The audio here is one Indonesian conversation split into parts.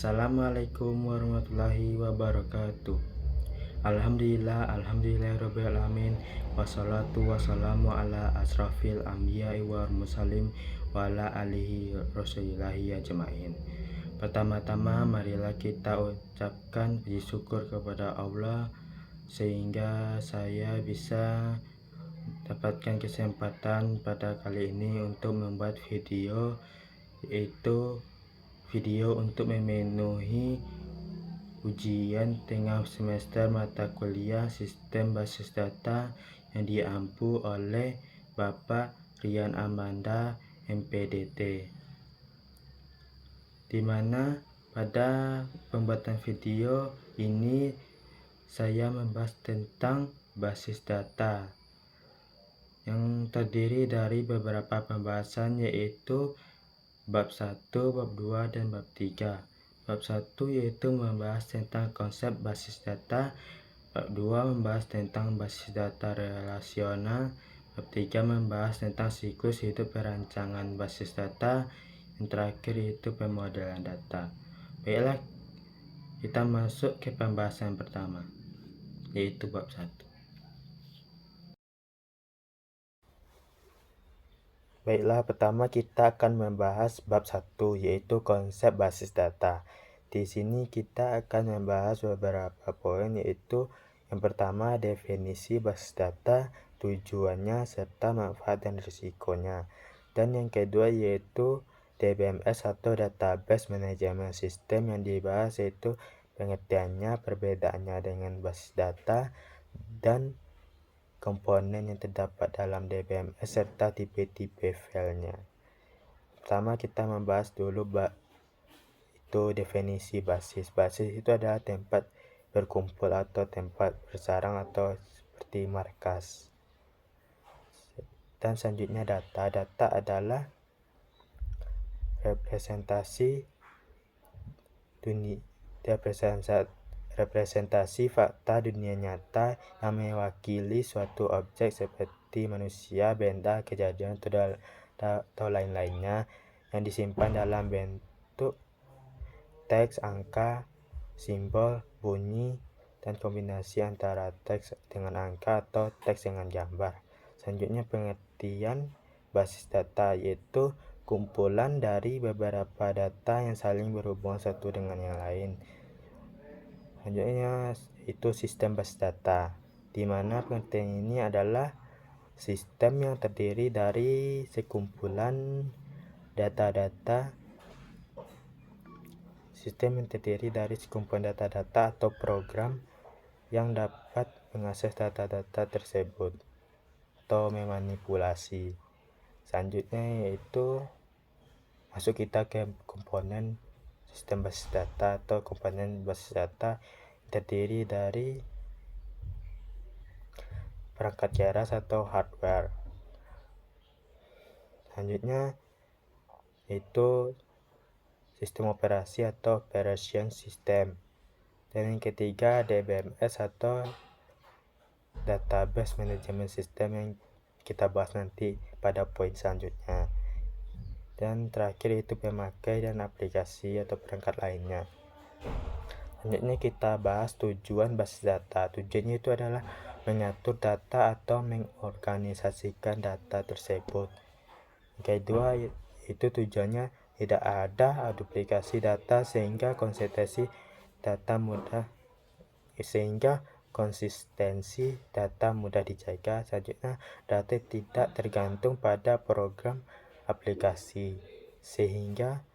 Assalamualaikum warahmatullahi wabarakatuh. Alhamdulillahirabbil alamin. Wassalatu wassalamu ala asrafil anbiya'i wal mursalin wa ala alihi rasulillahi ajmain. Pertama-tama marilah kita ucapkan puji syukur kepada Allah sehingga saya bisa dapatkan kesempatan pada kali ini untuk membuat video, yaitu video untuk memenuhi ujian tengah semester mata kuliah Sistem Basis Data yang diampu oleh Bapak Rian Amanda MPDT, dimana pada pembuatan video ini saya membahas tentang basis data yang terdiri dari beberapa pembahasan, yaitu bab 1, bab 2, dan bab 3. Bab 1 yaitu membahas tentang konsep basis data, bab 2 membahas tentang basis data relasional, bab 3 membahas tentang siklus hidup perancangan basis data, yang terakhir yaitu pemodelan data. Baiklah, kita masuk ke pembahasan pertama, yaitu bab 1. Baiklah, pertama kita akan membahas bab 1, yaitu konsep basis data. Di sini kita akan membahas beberapa poin, yaitu yang pertama definisi basis data, tujuannya, serta manfaat dan risikonya. Dan yang kedua yaitu DBMS atau Database Management System, yang dibahas yaitu pengertiannya, perbedaannya dengan basis data, dan komponen yang terdapat dalam DBMS serta tipe-tipe filenya. Pertama kita membahas dulu itu definisi basis. Basis itu adalah tempat berkumpul atau tempat bersarang atau seperti markas. Dan selanjutnya data. Data adalah representasi fakta dunia nyata yang mewakili suatu objek seperti manusia, benda, kejadian, atau lain-lainnya yang disimpan dalam bentuk teks, angka, simbol, bunyi, dan kombinasi antara teks dengan angka atau teks dengan gambar. Selanjutnya pengertian basis data yaitu kumpulan dari beberapa data yang saling berhubungan satu dengan yang lain. Selanjutnya itu sistem basis data, di mana pengertian ini adalah sistem yang terdiri dari sekumpulan data-data atau program yang dapat mengakses data-data tersebut atau memanipulasi. Selanjutnya yaitu masuk kita ke komponen sistem basis data atau komponen basis data terdiri dari perangkat keras atau hardware. Selanjutnya yaitu sistem operasi atau operation system. Dan yang ketiga DBMS atau database management system, yang kita bahas nanti pada poin selanjutnya. Dan terakhir itu pemakai dan aplikasi atau perangkat lainnya. Selanjutnya kita bahas tujuan basis data. Tujuannya itu adalah mengatur data atau mengorganisasikan data tersebut. Yang kedua itu tujuannya tidak ada duplikasi data sehingga konsistensi data mudah dijaga. Selanjutnya data tidak tergantung pada program aplikasi sehingga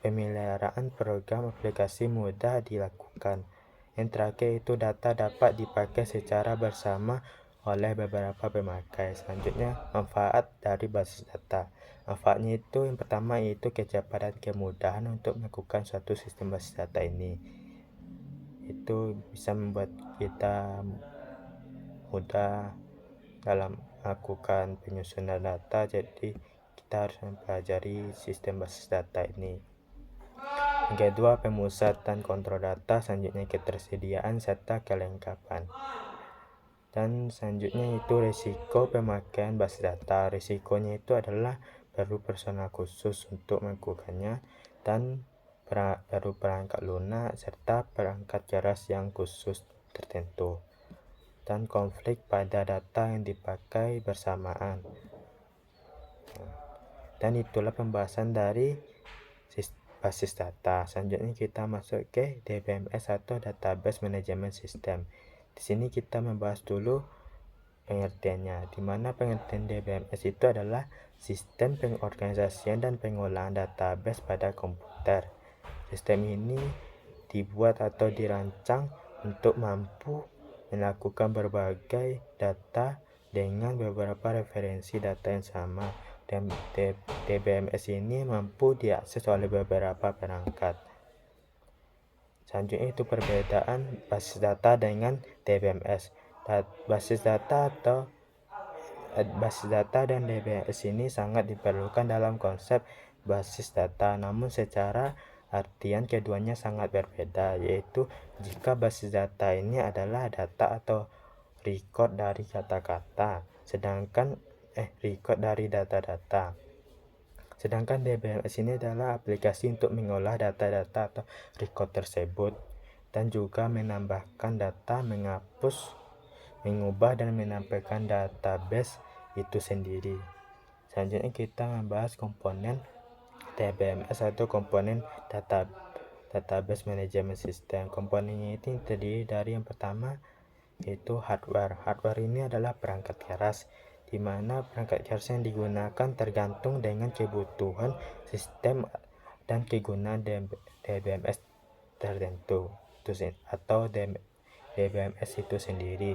pemeliharaan program aplikasi mudah dilakukan. Yang terakhir itu data dapat dipakai secara bersama oleh beberapa pemakai. Selanjutnya manfaat dari basis data. Manfaatnya itu yang pertama yaitu kecepatan dan kemudahan untuk melakukan suatu sistem basis data ini. Itu bisa membuat kita mudah dalam melakukan penyusunan data, jadi kita harus mempelajari sistem basis data ini. Yang kedua pemusatan kontrol data, selanjutnya ketersediaan serta kelengkapan. Dan selanjutnya itu risiko pemakaian basis data. Risikonya itu adalah perlu personal khusus untuk melakukannya, dan baru perangkat lunak, serta perangkat keras yang khusus tertentu, dan konflik pada data yang dipakai bersamaan. Dan itulah pembahasan dari basis data. Selanjutnya kita masuk ke DBMS atau Database Management System. Di sini kita membahas dulu pengertiannya, di mana pengertian DBMS itu adalah sistem pengorganisasian dan pengolahan database pada komputer. Sistem ini dibuat atau dirancang untuk mampu melakukan berbagai data dengan beberapa referensi data yang sama, dan DBMS ini mampu diakses oleh beberapa perangkat. Selanjutnya itu perbedaan basis data dengan DBMS. Basis data dan DBMS ini sangat diperlukan dalam konsep basis data, namun secara artian keduanya sangat berbeda, yaitu jika basis data ini adalah data atau record dari kata-kata, sedangkan record dari data-data. Sedangkan DBMS ini adalah aplikasi untuk mengolah data-data atau record tersebut, dan juga menambahkan data, menghapus, mengubah, dan menampilkan database itu sendiri. Selanjutnya kita membahas komponen DBMS atau komponen Database Management System. Komponennya itu terdiri dari yang pertama yaitu hardware. Hardware ini adalah perangkat keras, di mana perangkat keras yang digunakan tergantung dengan kebutuhan sistem dan kegunaan DBMS tertentu atau DBMS itu sendiri.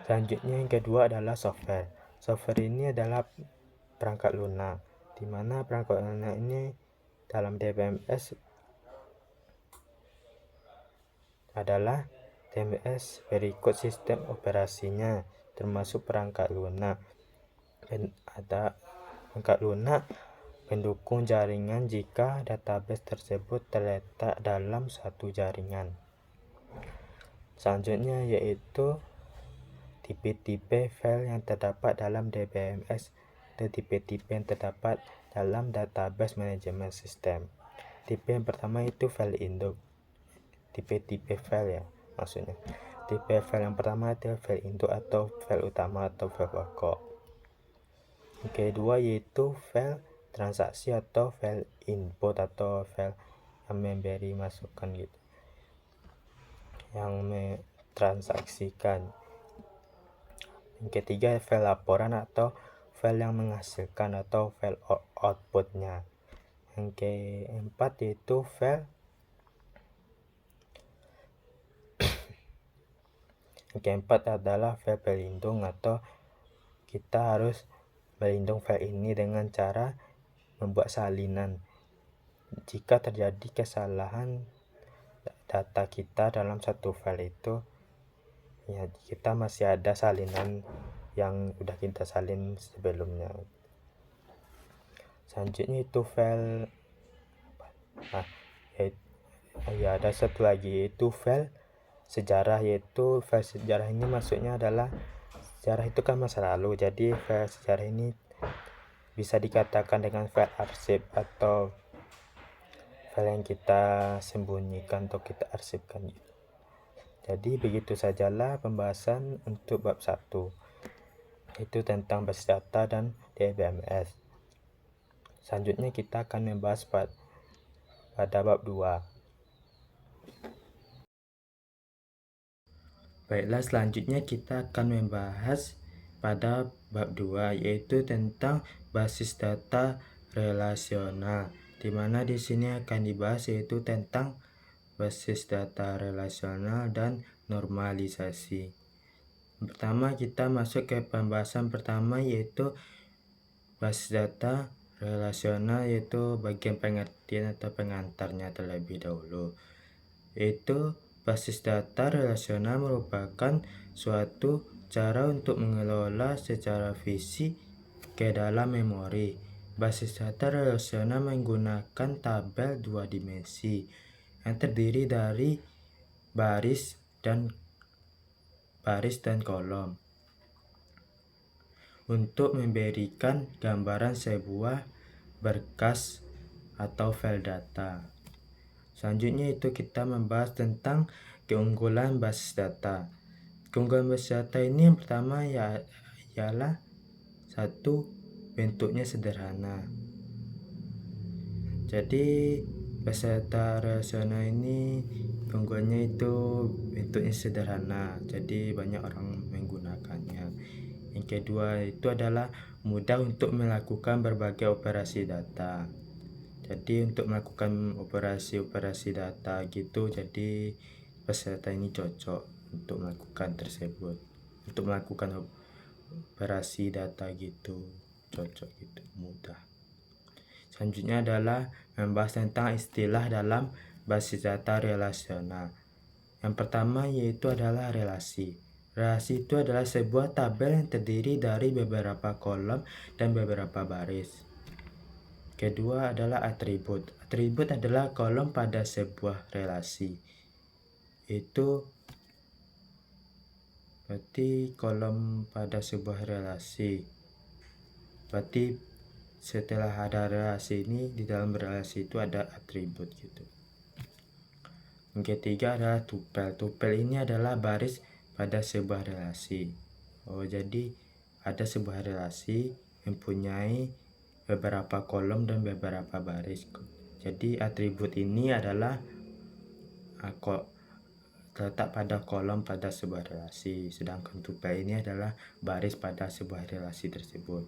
Selanjutnya yang kedua adalah software. Software ini adalah perangkat lunak, di mana perangkat lunak ini dalam DBMS adalah DBMS berikut sistem operasinya, termasuk perangkat lunak. Dan ada perangkat lunak pendukung jaringan jika database tersebut terletak dalam satu jaringan. Selanjutnya yaitu tipe-tipe file yang terdapat dalam DBMS dan tipe-tipe yang terdapat dalam Database Management System. Tipe yang pertama itu file induk. Tipe-tipe file ya maksudnya. Tipe file yang pertama adalah file induk atau file utama atau file pokok. Yang kedua yaitu file transaksi atau file input atau file yang memberi masukan gitu, yang mentransaksikan. Yang ketiga file laporan atau file yang menghasilkan atau file outputnya. Yang keempat yaitu file Yang keempat adalah file pelindung, atau kita harus melindung file ini dengan cara membuat salinan. Jika terjadi kesalahan data kita dalam satu file itu, ya kita masih ada salinan yang udah kita salin sebelumnya. Selanjutnya itu file ada satu lagi yaitu file sejarah, yaitu file sejarah ini maksudnya adalah sejarah itu kan masa lalu, jadi file sejarah ini bisa dikatakan dengan file arsip atau file yang kita sembunyikan atau kita arsipkan. Jadi begitu sajalah pembahasan untuk bab 1, itu tentang basis data dan DBMS. Selanjutnya kita akan membahas pada bab 2. Baiklah, selanjutnya kita akan membahas pada bab 2, yaitu tentang basis data relasional, di mana di sini akan dibahas yaitu tentang basis data relasional dan normalisasi. Pertama kita masuk ke pembahasan pertama yaitu basis data relasional, yaitu bagian pengertian atau pengantarnya terlebih dahulu. Yaitu basis data relasional merupakan suatu cara untuk mengelola secara fisik ke dalam memori. Basis data relasional menggunakan tabel 2 dimensi yang terdiri dari baris dan kolom untuk memberikan gambaran sebuah berkas atau file data. Selanjutnya itu kita membahas tentang keunggulan basis data. Keunggulan basis data ini yang pertama ialah satu, bentuknya sederhana. Jadi basis data relasional ini keunggulannya itu bentuknya sederhana, jadi banyak orang menggunakannya. Yang kedua itu adalah mudah untuk melakukan berbagai operasi data. Jadi untuk melakukan operasi data gitu, jadi basis data ini cocok untuk melakukan tersebut. Untuk melakukan operasi data gitu, cocok gitu, mudah. Selanjutnya adalah membahas tentang istilah dalam basis data relasional. Yang pertama yaitu adalah relasi. Relasi itu adalah sebuah tabel yang terdiri dari beberapa kolom dan beberapa baris. Kedua adalah atribut. Atribut adalah kolom pada sebuah relasi. Itu berarti kolom pada sebuah relasi. Berarti setelah ada relasi ini, di dalam relasi itu ada atribut gitu. Yang ketiga adalah tupel. Tupel ini adalah baris pada sebuah relasi. Jadi ada sebuah relasi mempunyai beberapa kolom dan beberapa baris. Jadi atribut ini adalah terletak pada kolom pada sebuah relasi, sedangkan tupel ini adalah baris pada sebuah relasi tersebut.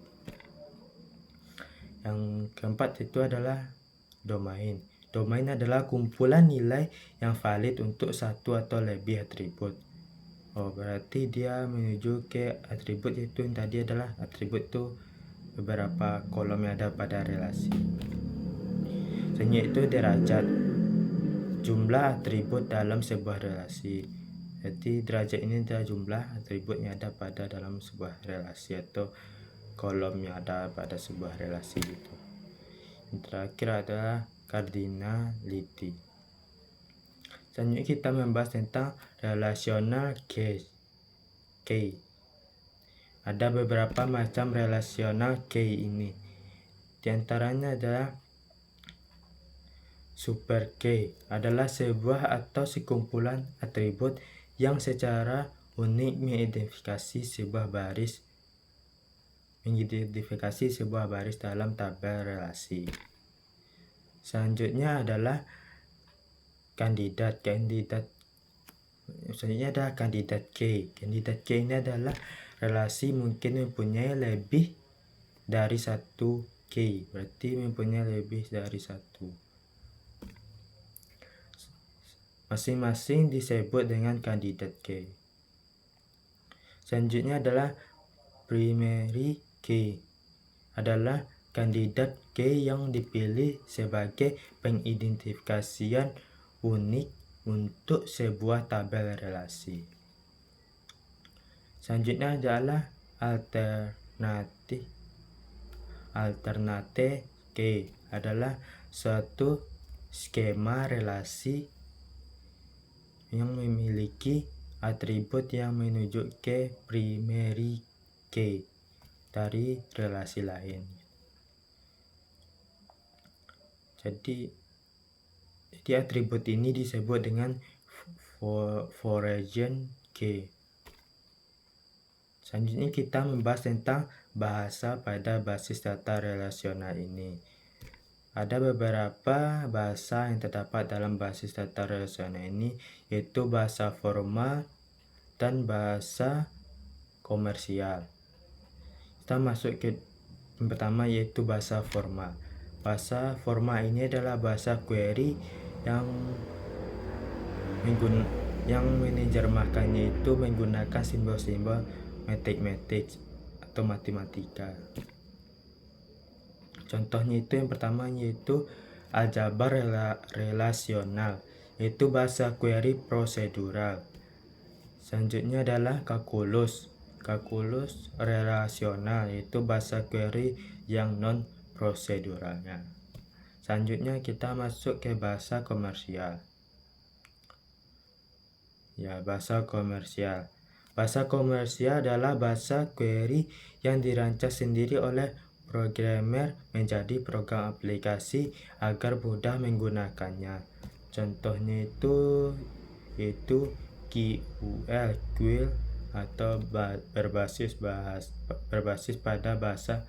Yang keempat itu adalah domain. Domain adalah kumpulan nilai yang valid untuk satu atau lebih atribut. Berarti dia menuju ke atribut, itu yang tadi adalah atribut itu beberapa kolom yang ada pada relasi. Selanjutnya itu derajat, jumlah atribut dalam sebuah relasi. Jadi derajat ini adalah jumlah atribut yang ada pada dalam sebuah relasi atau kolom yang ada pada sebuah relasi itu. Yang terakhir adalah cardinality. Selanjutnya kita membahas tentang relational case. Ada beberapa macam relational key ini. Di antaranya adalah super key, adalah sebuah atau sekumpulan atribut yang secara unik mengidentifikasi sebuah baris dalam tabel relasi. Selanjutnya adalah kandidat. Selanjutnya adalah kandidat key. Kandidat key ini adalah relasi mungkin mempunyai lebih dari satu key, berarti mempunyai lebih dari satu. Masing-masing disebut dengan kandidat key. Selanjutnya adalah primary key, adalah kandidat key yang dipilih sebagai pengidentifikasian unik untuk sebuah tabel relasi. Selanjutnya adalah alternate key, adalah suatu skema relasi yang memiliki atribut yang menunjuk ke primary key dari relasi lain. Jadi atribut ini disebut dengan foreign key. Selanjutnya kita membahas tentang bahasa pada basis data relasional ini. Ada beberapa bahasa yang terdapat dalam basis data relasional ini, yaitu bahasa formal dan bahasa komersial. Kita masuk ke yang pertama, yaitu bahasa formal. Bahasa formal ini adalah bahasa query yang menerjemahkannya itu menggunakan simbol-simbol matematik atau matematika. Contohnya itu yang pertama yaitu aljabar relasional, yaitu bahasa query prosedural. Selanjutnya adalah kalkulus relasional, yaitu bahasa query yang non proseduralnya. Selanjutnya kita masuk ke bahasa komersial. Bahasa komersial. Bahasa komersial adalah bahasa query yang dirancang sendiri oleh programmer menjadi program aplikasi agar mudah menggunakannya. Contohnya itu QL, query atau berbasis pada bahasa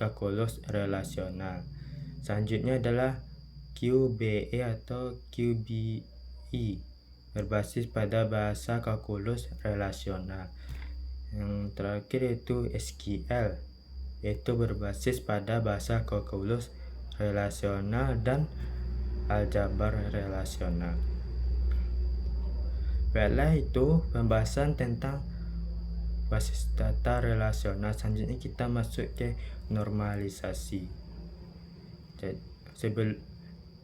kalkulus relasional. Selanjutnya adalah QBE atau QBE, berbasis pada bahasa kalkulus relasional. Yang terakhir yaitu SQL, yaitu berbasis pada bahasa kalkulus relasional dan aljabar relasional. Baiklah, itu pembahasan tentang basis data relasional. Selanjutnya kita masuk ke normalisasi.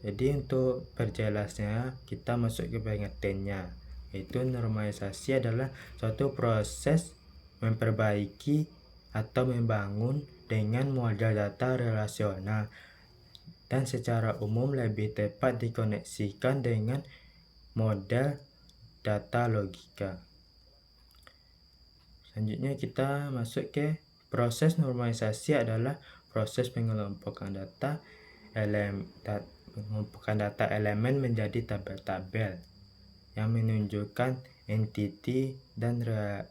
Jadi untuk perjelasnya kita masuk ke pengertiannya, yaitu normalisasi adalah suatu proses memperbaiki atau membangun dengan model data relasional dan secara umum lebih tepat dikoneksikan dengan model data logika. Selanjutnya kita masuk ke proses normalisasi adalah proses pengelompokan data elemen menjadi tabel-tabel yang menunjukkan entiti dan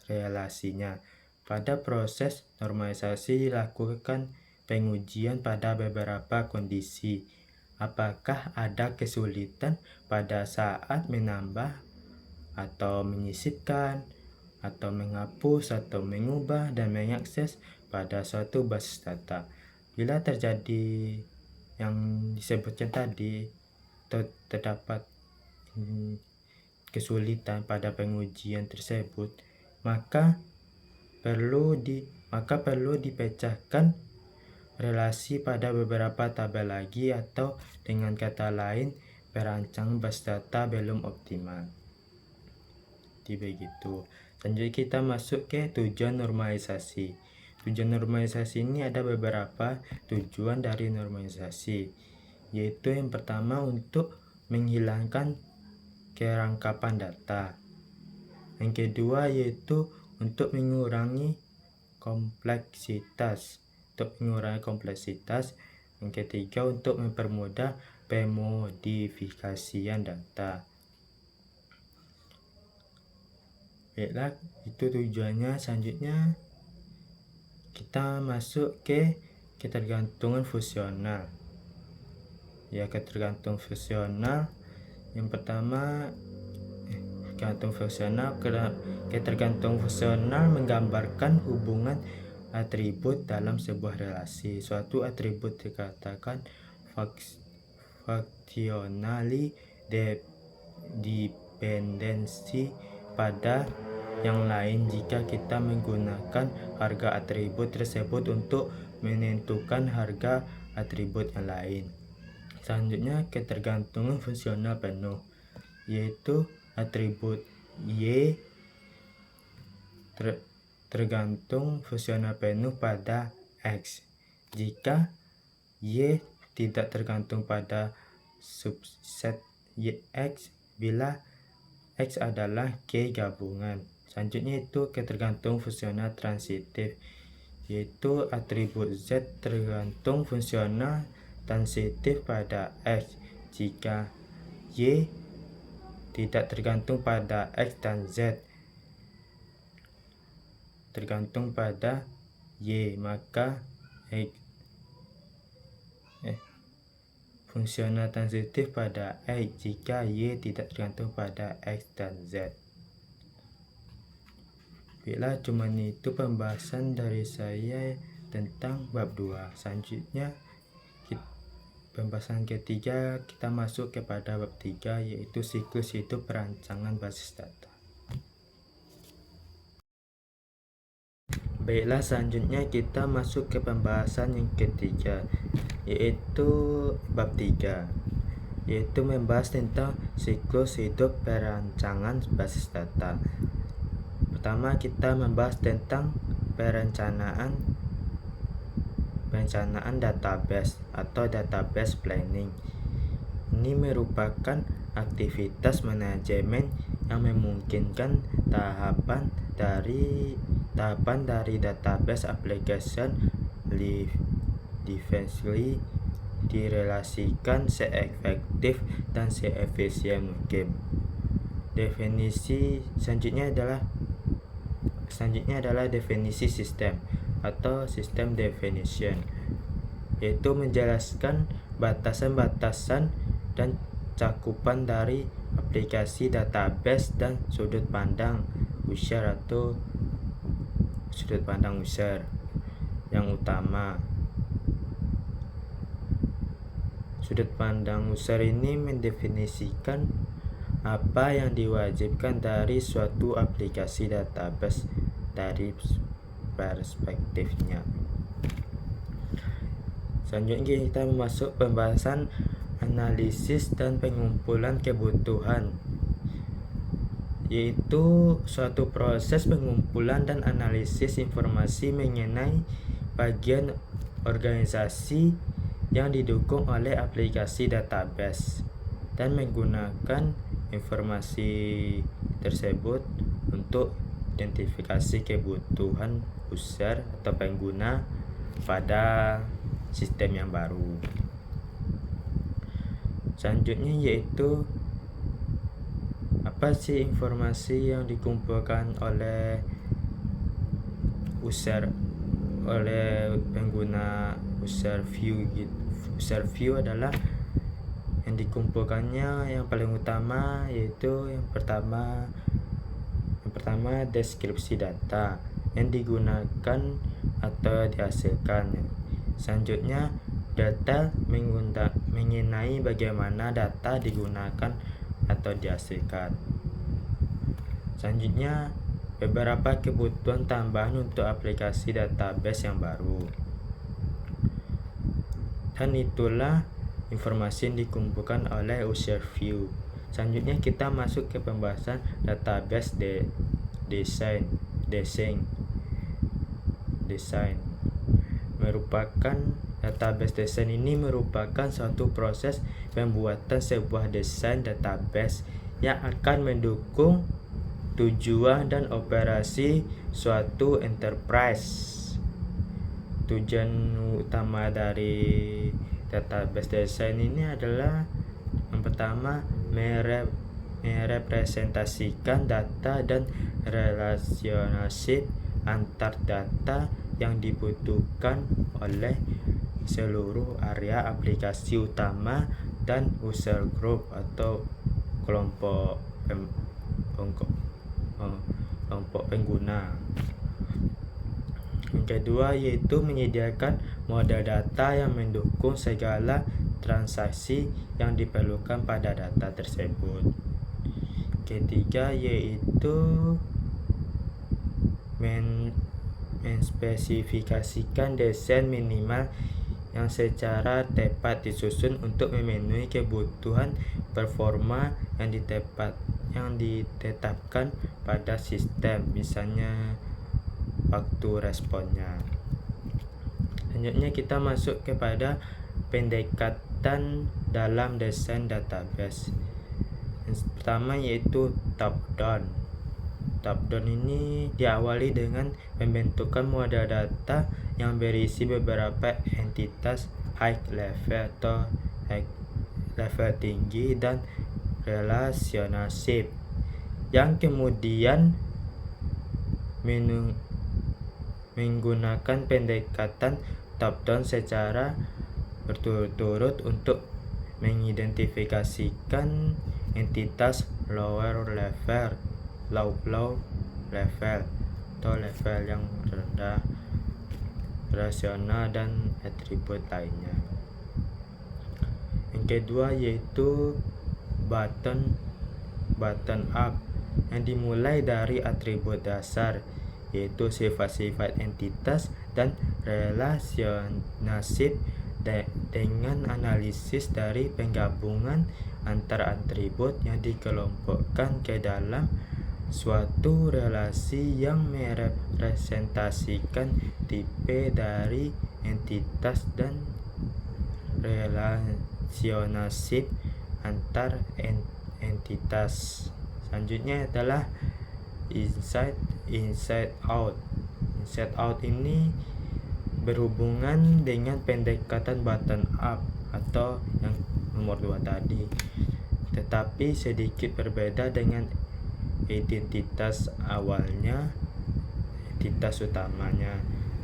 relasinya. Pada proses normalisasi dilakukan pengujian pada beberapa kondisi. Apakah ada kesulitan pada saat menambah atau menyisipkan, atau menghapus, atau mengubah dan mengakses pada suatu basis data. Bila terjadi yang disebutkan tadi, terdapat kesulitan pada pengujian tersebut, maka perlu dipecahkan relasi pada beberapa tabel lagi, atau dengan kata lain perancangan basis data belum optimal. Begitu. Selanjutnya kita masuk ke tujuan normalisasi. Tujuan normalisasi ini ada beberapa tujuan dari normalisasi, yaitu yang pertama untuk menghilangkan kerangkapan data. Yang kedua yaitu untuk mengurangi kompleksitas. Yang ketiga untuk mempermudah pemodifikasian data. Baiklah, itu tujuannya. Selanjutnya kita masuk ke ketergantungan fungsional. Ya, ketergantungan fungsional. Yang pertama, ketergantungan fungsional menggambarkan hubungan atribut dalam sebuah relasi. Suatu atribut dikatakan functionally dependensi pada yang lain jika kita menggunakan harga atribut tersebut untuk menentukan harga atribut yang lain. Selanjutnya, ketergantungan fungsional penuh, yaitu atribut Y tergantung fungsional penuh pada X jika Y tidak tergantung pada subset X bila X adalah K gabungan. Selanjutnya itu ketergantungan fungsional transitif, yaitu atribut Z tergantung fungsional transitif pada X jika Y tidak tergantung pada X dan Z tergantung pada Y, maka fungsional transitif pada X jika Y tidak tergantung pada X dan Z. Bila cuma itu pembahasan dari saya tentang bab 2. Selanjutnya pembahasan ketiga kita masuk kepada bab 3, yaitu siklus hidup perancangan basis data. Baiklah, selanjutnya kita masuk ke pembahasan yang ketiga, yaitu bab 3, yaitu membahas tentang siklus hidup perancangan basis data. Pertama, kita membahas tentang perencanaan database atau database planning. Ini merupakan aktivitas manajemen yang memungkinkan tahapan dari database application defensively direlasikan seefektif dan seefisien mungkin. Definisi selanjutnya adalah definisi sistem atau system definition, yaitu menjelaskan batasan-batasan dan cakupan dari aplikasi database dan sudut pandang user yang utama. Sudut pandang user ini mendefinisikan apa yang diwajibkan dari suatu aplikasi database dari perspektifnya. Selanjutnya kita masuk pembahasan analisis dan pengumpulan kebutuhan, yaitu suatu proses pengumpulan dan analisis informasi mengenai bagian organisasi yang didukung oleh aplikasi database dan menggunakan informasi tersebut untuk identifikasi kebutuhan user atau pengguna pada sistem yang baru. Selanjutnya yaitu apa sih informasi yang dikumpulkan oleh pengguna user view gitu. User view adalah yang dikumpulkannya yang paling utama yaitu yang pertama deskripsi data yang digunakan atau dihasilkan. Selanjutnya data mengenai bagaimana data digunakan atau dihasilkan. Selanjutnya beberapa kebutuhan tambahan untuk aplikasi database yang baru. Dan itulah informasi yang dikumpulkan oleh user view. Selanjutnya kita masuk ke pembahasan database design. Database design ini merupakan suatu proses pembuatan sebuah desain database yang akan mendukung tujuan dan operasi suatu enterprise. Tujuan utama dari database design ini adalah yang pertama merepresentasikan data dan relationship antar data yang dibutuhkan oleh seluruh area aplikasi utama dan user group atau kelompok pengguna. Yang kedua yaitu menyediakan model data yang mendukung segala transaksi yang diperlukan pada data tersebut. Ketiga yaitu menspesifikasikan desain minimal yang secara tepat disusun untuk memenuhi kebutuhan performa yang ditetapkan pada sistem, misalnya waktu responnya. Selanjutnya kita masuk kepada pendekatan dalam desain database. Yang pertama yaitu top down. Top down ini diawali dengan pembentukan model data yang berisi beberapa entitas high level atau high level tinggi dan relationship yang kemudian menggunakan pendekatan top down secara berturut-turut untuk mengidentifikasikan entitas low level atau level yang rendah, rasional dan atribut lainnya. Yang kedua yaitu bottom up yang dimulai dari atribut dasar yaitu sifat-sifat entitas dan relationship dengan analisis dari penggabungan antar atribut yang dikelompokkan ke dalam suatu relasi yang merepresentasikan tipe dari entitas dan relationship antar entitas. Selanjutnya adalah inside out. Inside out ini berhubungan dengan pendekatan bottom up atau yang nomor 2 tadi, tetapi sedikit berbeda dengan identitas awalnya, identitas utamanya,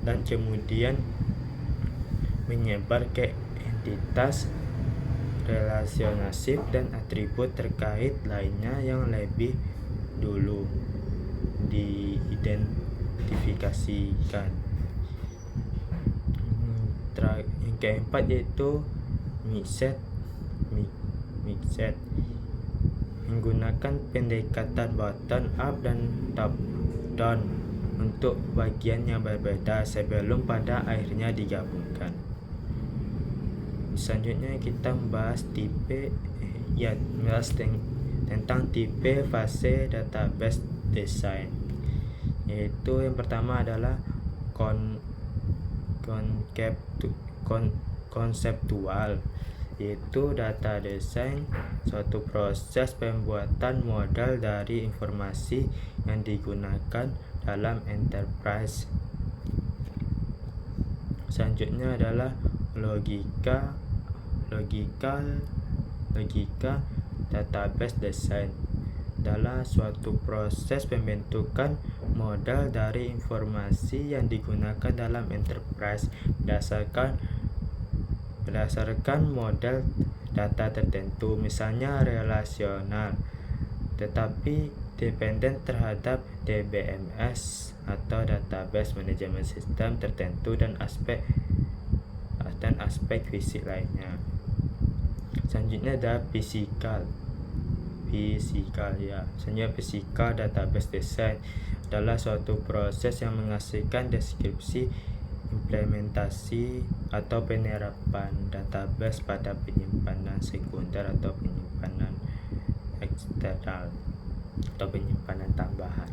dan kemudian menyebar ke entitas, relasionship, dan atribut terkait lainnya yang lebih dulu diidentifikasikan. Yang keempat yaitu mixed menggunakan pendekatan bottom up dan top down untuk bagian yang berbeda sebelum pada akhirnya digabungkan. Selanjutnya kita membahas tentang tipe fase database design, yaitu yang pertama adalah konseptual, yaitu data design, suatu proses pembuatan model dari informasi yang digunakan dalam enterprise. Selanjutnya adalah logika database design, adalah suatu proses pembentukan model dari informasi yang digunakan dalam enterprise berdasarkan model data tertentu, misalnya relasional, tetapi dependen terhadap DBMS atau database management system tertentu dan aspek fisik lainnya. Selanjutnya ada physical database design, adalah suatu proses yang menghasilkan deskripsi, implementasi, atau penerapan database pada penyimpanan sekunder atau penyimpanan eksternal atau penyimpanan tambahan.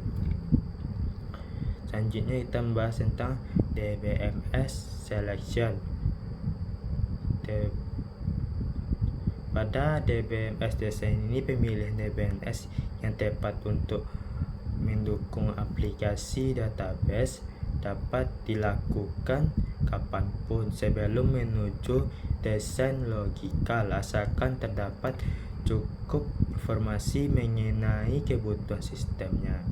Selanjutnya kita membahas tentang DBMS selection. Pada DBMS design ini, pemilihan DBMS yang tepat untuk mendukung aplikasi database dapat dilakukan kapanpun sebelum menuju desain logikal, asalkan terdapat cukup informasi mengenai kebutuhan sistemnya.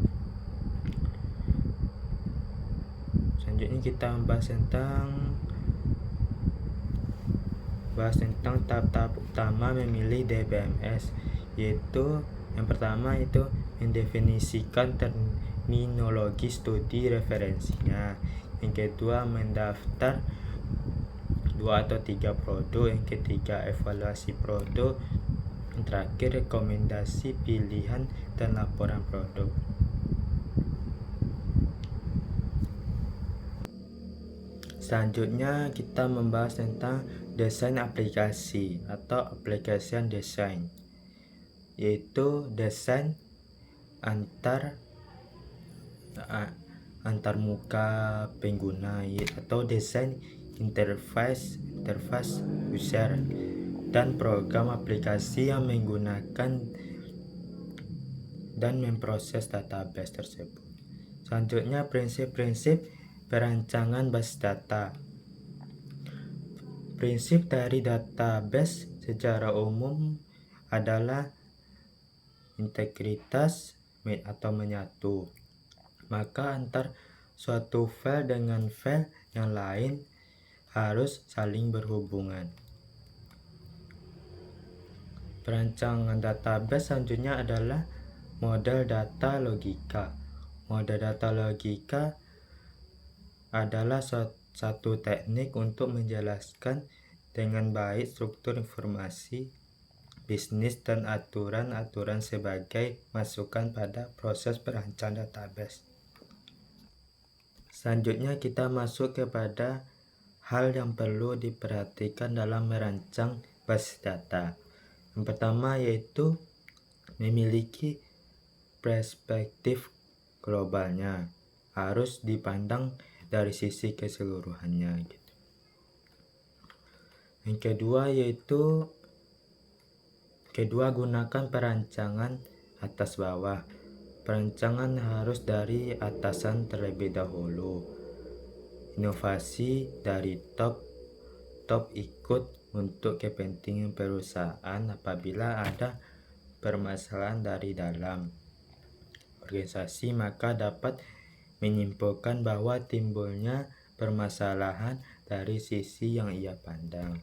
Selanjutnya kita membahas tentang tahap-tahap utama memilih DBMS, yaitu yang pertama itu mendefinisikan terminologi studi referensinya, yang kedua mendaftar 2 atau 3 produk, yang ketiga evaluasi produk, yang terakhir rekomendasi pilihan dan laporan produk. Selanjutnya kita membahas tentang desain aplikasi atau application design, yaitu desain antar muka pengguna atau desain interface user dan program aplikasi yang menggunakan dan memproses database tersebut. Selanjutnya prinsip-prinsip perancangan basis data. Prinsip dari database secara umum adalah integritas atau menyatu. Maka antar suatu file dengan file yang lain harus saling berhubungan. Perancangan database selanjutnya adalah model data logika. Model data logika adalah satu teknik untuk menjelaskan dengan baik struktur informasi bisnis dan aturan-aturan sebagai masukan pada proses perancangan database. Selanjutnya kita masuk kepada hal yang perlu diperhatikan dalam merancang basis data. Yang pertama yaitu memiliki perspektif globalnya, harus dipandang dari sisi keseluruhannya gitu. Yang kedua gunakan perancangan atas bawah. Perancangan harus dari atasan terlebih dahulu. Inovasi dari top ikut untuk kepentingan perusahaan apabila ada permasalahan dari dalam organisasi, maka dapat menyimpulkan bahwa timbulnya permasalahan dari sisi yang ia pandang.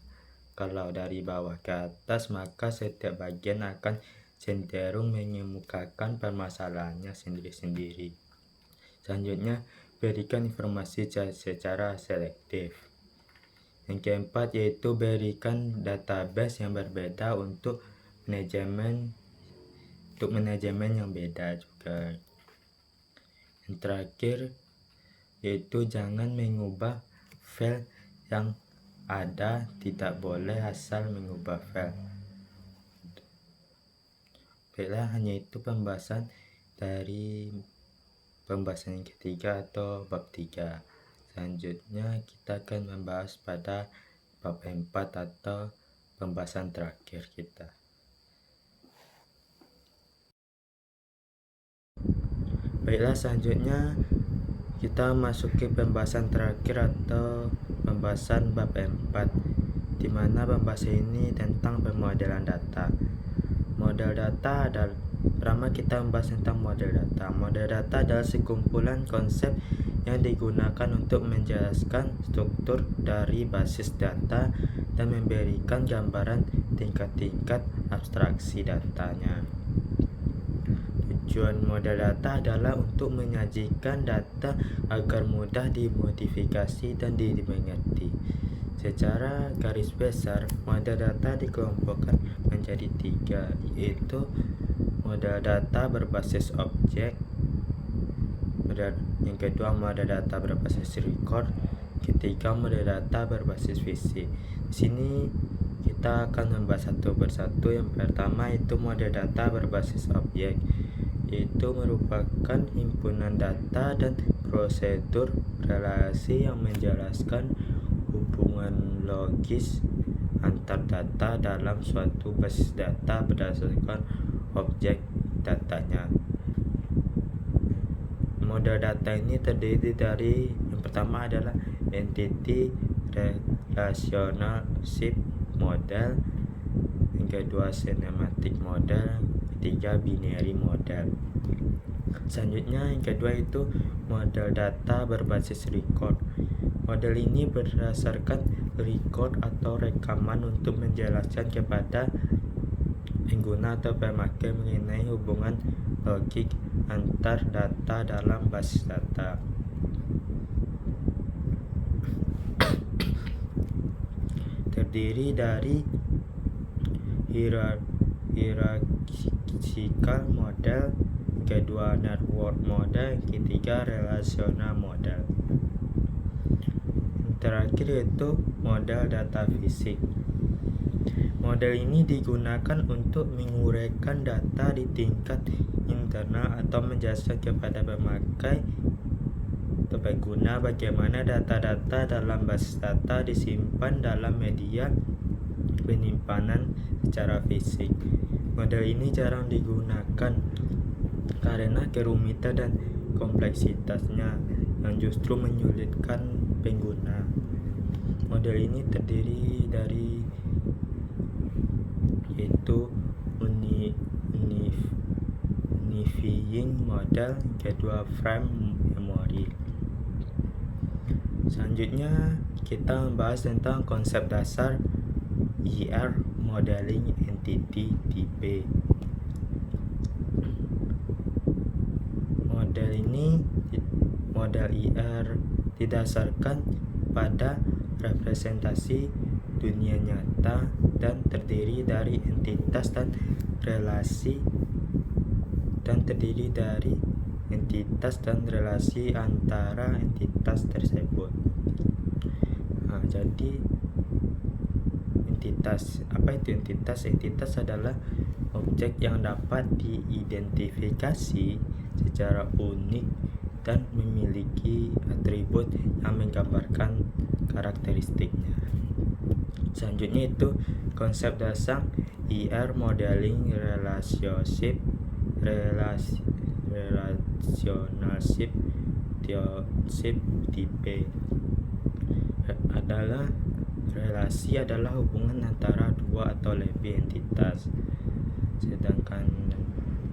Kalau dari bawah ke atas, maka setiap bagian akan cenderung mengemukakan permasalahannya sendiri-sendiri. Selanjutnya, berikan informasi secara selektif. Yang keempat yaitu berikan database yang berbeda untuk manajemen yang beda juga. Yang terakhir yaitu jangan mengubah file yang ada, tidak boleh asal mengubah file. Baiklah, hanya itu pembahasan dari pembahasan yang ketiga atau bab 3. Selanjutnya kita akan membahas pada bab 4 atau pembahasan terakhir kita. Baiklah, selanjutnya kita masuk ke pembahasan terakhir atau pembahasan bab 4, di mana pembahasan ini tentang pemodelan data. Model data adalah, pertama kita membahas tentang model data. Model data adalah sekumpulan konsep yang digunakan untuk menjelaskan struktur dari basis data dan memberikan gambaran tingkat-tingkat abstraksi datanya. Tujuan model data adalah untuk menyajikan data agar mudah dimodifikasi dan dimengerti. Secara garis besar, model data dikelompokkan menjadi 3, yaitu model data berbasis objek, yang kedua model data berbasis record, ketiga model data berbasis fisik. Di sini kita akan membahas satu persatu. Yang pertama itu model data berbasis objek, yaitu merupakan himpunan data dan prosedur relasi yang menjelaskan hubungan logis antar data dalam suatu basis data berdasarkan objek datanya. Model data ini terdiri dari, yang pertama adalah entity relationship model, yang kedua semantic model, ketiga binary model. Selanjutnya yang kedua itu model data berbasis record. Model ini berdasarkan record atau rekaman untuk menjelaskan kepada pengguna atau pemakai mengenai hubungan logik antar data dalam basis data. Terdiri dari hierarchical model, kedua network model, ketiga relational model. Yang terakhir yaitu model data fisik. Model ini digunakan untuk menguraikan data di tingkat internal atau menjelaskan kepada pemakai atau pengguna bagaimana data-data dalam basis data disimpan dalam media penyimpanan secara fisik. Model ini jarang digunakan karena kerumitan dan kompleksitasnya yang justru menyulitkan pengguna. Model ini terdiri dari yaitu unifying model, kedua frame memory. Selanjutnya kita membahas tentang konsep dasar ER Modeling Entity Type. Model ER didasarkan pada representasi dunia nyata dan terdiri dari entitas dan relasi antara entitas tersebut. Jadi apa itu entitas? Entitas adalah objek yang dapat diidentifikasi secara unik dan memiliki atribut yang menggambarkan karakteristiknya. Selanjutnya itu konsep dasar ER Modeling Relationship Type adalah relasi adalah hubungan antara dua atau lebih entitas, sedangkan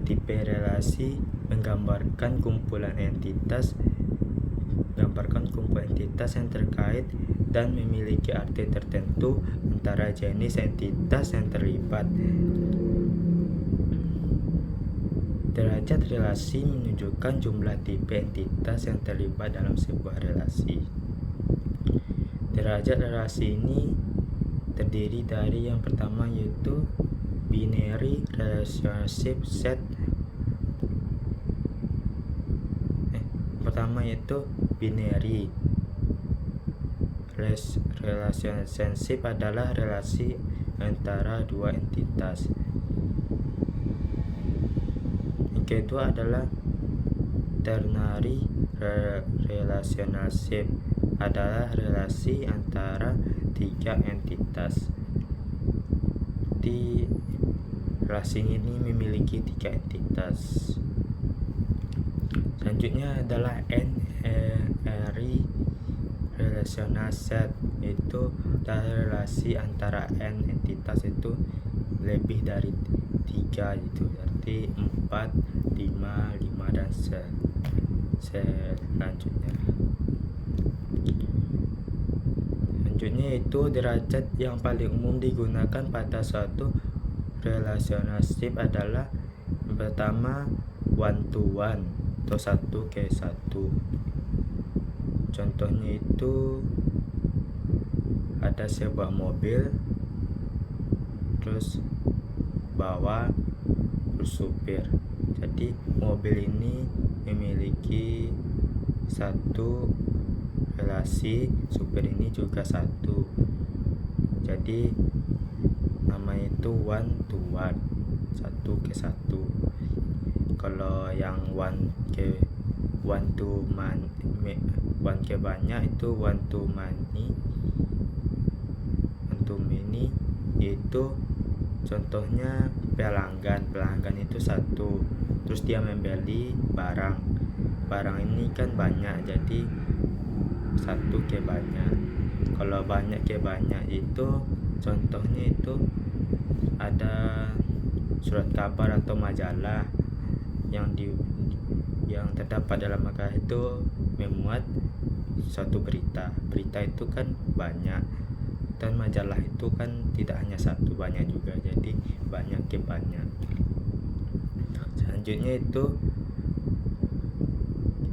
tipe relasi menggambarkan kumpulan entitas yang terkait dan memiliki arti tertentu antara jenis entitas yang terlibat. Derajat relasi menunjukkan jumlah tipe entitas yang terlibat dalam sebuah relasi. Derajat relasi ini terdiri dari yang pertama yaitu binary relationship set. Binary relationship adalah relasi antara dua entitas. Yang kedua adalah ternary relationship, adalah relasi antara tiga entitas. Di relasi ini memiliki tiga entitas. Selanjutnya adalah n-ary relational set, itu relasi antara n entitas itu lebih dari 3 gitu, berarti 4, 5 dan selanjutnya itu derajat yang paling umum digunakan pada suatu relationship adalah yang pertama one to one atau 1:1. Contohnya itu ada sebuah mobil, terus bawa supir. Jadi mobil ini memiliki satu relasi, supir ini juga satu. Jadi namanya itu one to one, 1:1. Kalau yang one ke banyak itu one to many, itu contohnya pelanggan itu satu, terus dia membeli barang ini kan banyak, jadi 1 ke banyak. Kalau banyak ke banyak itu contohnya itu ada surat kabar atau majalah yang terdapat dalam majalah itu memuat suatu berita itu kan banyak, dan majalah itu kan tidak hanya satu, banyak juga, jadi banyak ke banyak. Selanjutnya itu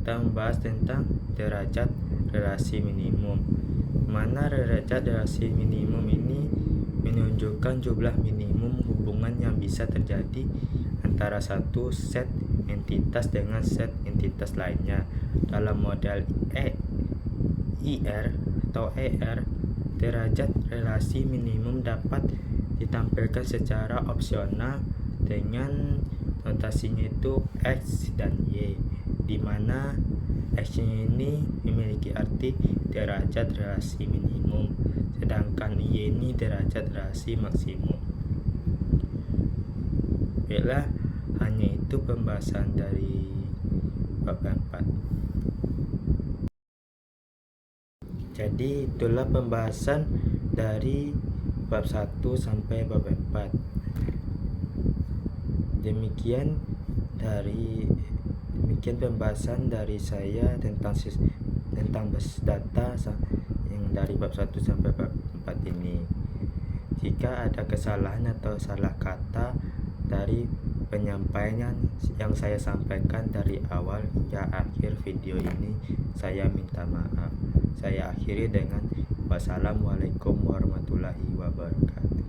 kita membahas tentang derajat relasi minimum, mana derajat relasi minimum ini menunjukkan jumlah minimum hubungan yang bisa terjadi antara satu set entitas dengan set entitas lainnya. Dalam model IR atau ER, derajat relasi minimum dapat ditampilkan secara opsional dengan notasinya itu X dan Y, di mana X ini memiliki arti derajat relasi minimum, sedangkan Y ini derajat relasi maksimum. Baiklah, hanya itu pembahasan dari bab 4. Jadi itulah pembahasan dari bab 1 sampai bab 4. Demikian pembahasan dari saya tentang bus data yang dari bab 1 sampai bab 4 ini. Jika ada kesalahan atau salah kata dari penyampaian yang saya sampaikan dari awal hingga akhir video ini, saya minta maaf. Saya akhiri dengan wassalamualaikum warahmatullahi wabarakatuh.